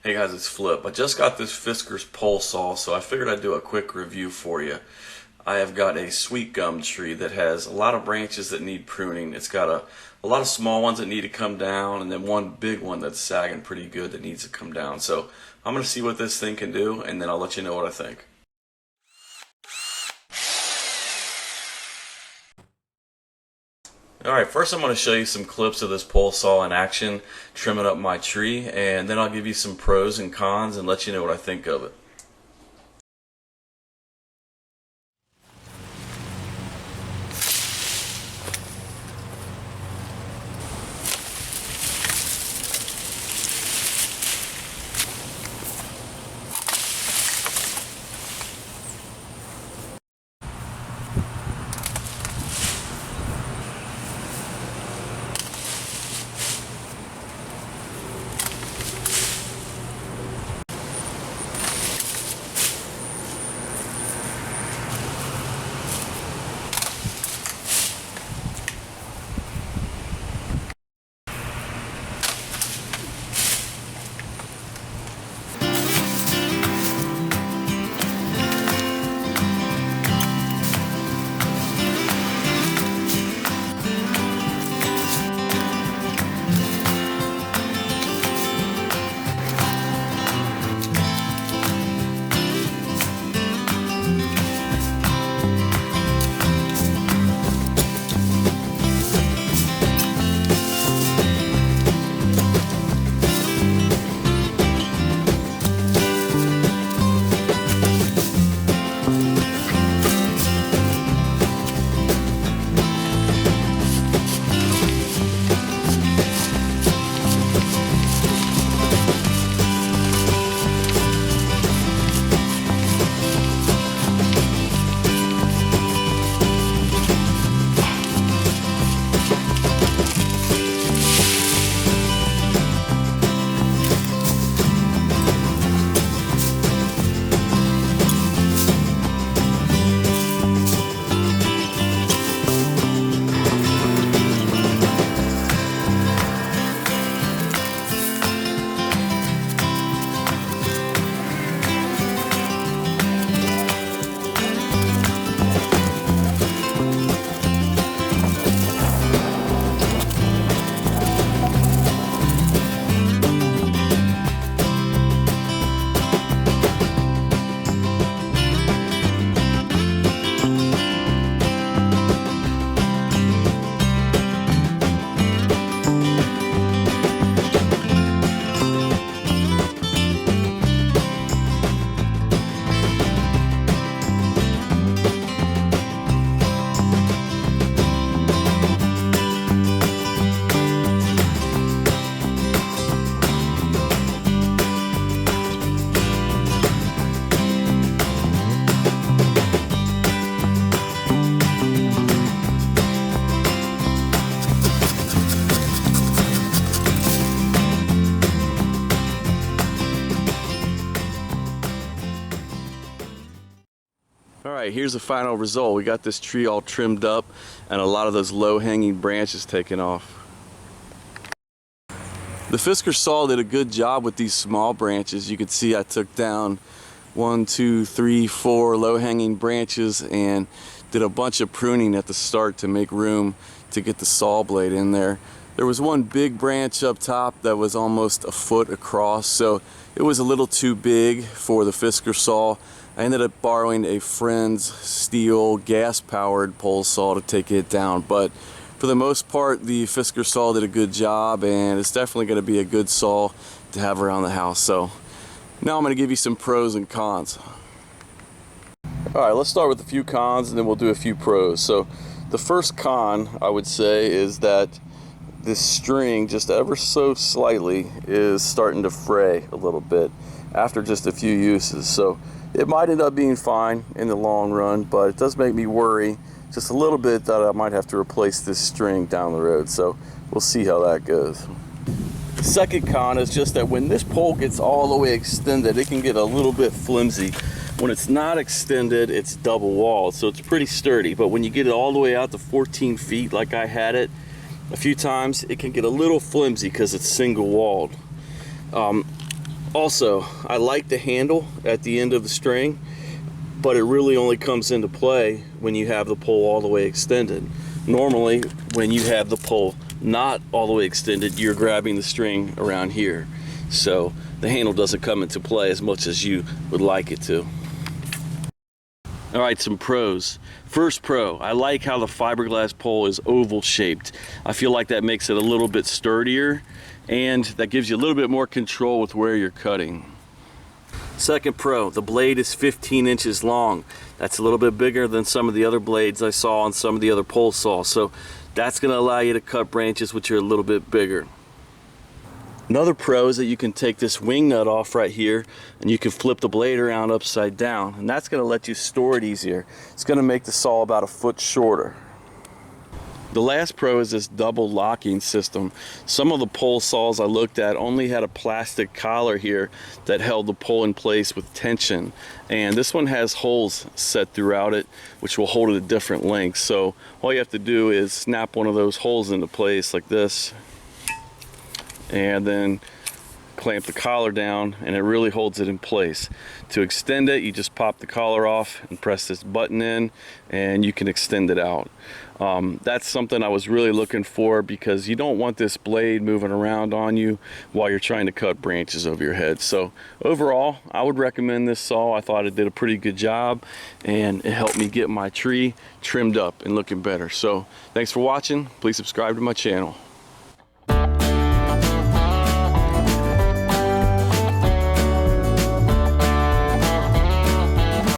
Hey guys, it's Flip. I just got this Fiskars pole saw, so I figured I'd do a quick review for you. I have got a sweet gum tree that has a lot of branches that need pruning. It's got a lot of small ones that need to come down, and then one big one that's sagging pretty good that needs to come down. So I'm going to see what this thing can do, and then I'll let you know what I think. Alright, first I'm going to show you some clips of this pole saw in action, trimming up my tree, and then I'll give you some pros and cons and let you know what I think of it. Alright, here's the final result. We got this tree all trimmed up and a lot of those low-hanging branches taken off. The Fiskars saw did a good job with these small branches. You can see I took down 1, 2, 3, 4 low-hanging branches and did a bunch of pruning at the start to make room to get the saw blade in there. There was one big branch up top that was almost a foot across, so it was a little too big for the Fiskars saw. I ended up borrowing a friend's steel gas-powered pole saw to take it down, but for the most part the Fiskars saw did a good job, and it's definitely going to be a good saw to have around the house. So now I'm going to give you some pros and cons. Alright, let's start with a few cons and then we'll do a few pros. So the first con I would say is that this string, just ever so slightly, is starting to fray a little bit after just a few uses. So it might end up being fine in the long run, but it does make me worry just a little bit that I might have to replace this string down the road. So we'll see how that goes. The second con is just that when this pole gets all the way extended, it can get a little bit flimsy. When it's not extended, it's double walled, so it's pretty sturdy. But when you get it all the way out to 14 feet like I had it a few times, it can get a little flimsy because it's single walled. Also, I like the handle at the end of the string, but it really only comes into play when you have the pole all the way extended. Normally, when you have the pole not all the way extended, you're grabbing the string around here. So the handle doesn't come into play as much as you would like it to. All right, some pros. First pro, I like how the fiberglass pole is oval shaped. I feel like that makes it a little bit sturdier, and that gives you a little bit more control with where you're cutting. Second pro, the blade is 15 inches long. That's a little bit bigger than some of the other blades I saw on some of the other pole saws. So that's gonna allow you to cut branches which are a little bit bigger. Another pro is that you can take this wing nut off right here and you can flip the blade around upside down, and that's gonna let you store it easier. It's gonna make the saw about a foot shorter. The last pro is this double locking system. Some of the pole saws I looked at only had a plastic collar here that held the pole in place with tension, and this one has holes set throughout it which will hold it at different lengths. So all you have to do is snap one of those holes into place like this, and then clamp the collar down, and it really holds it in place. To extend it, you just pop the collar off and press this button in, and you can extend it out. That's something I was really looking for, because you don't want this blade moving around on you while you're trying to cut branches over your head. So overall, I would recommend this saw. I thought it did a pretty good job, and it helped me get my tree trimmed up and looking better. So thanks for watching. Please subscribe to my channel.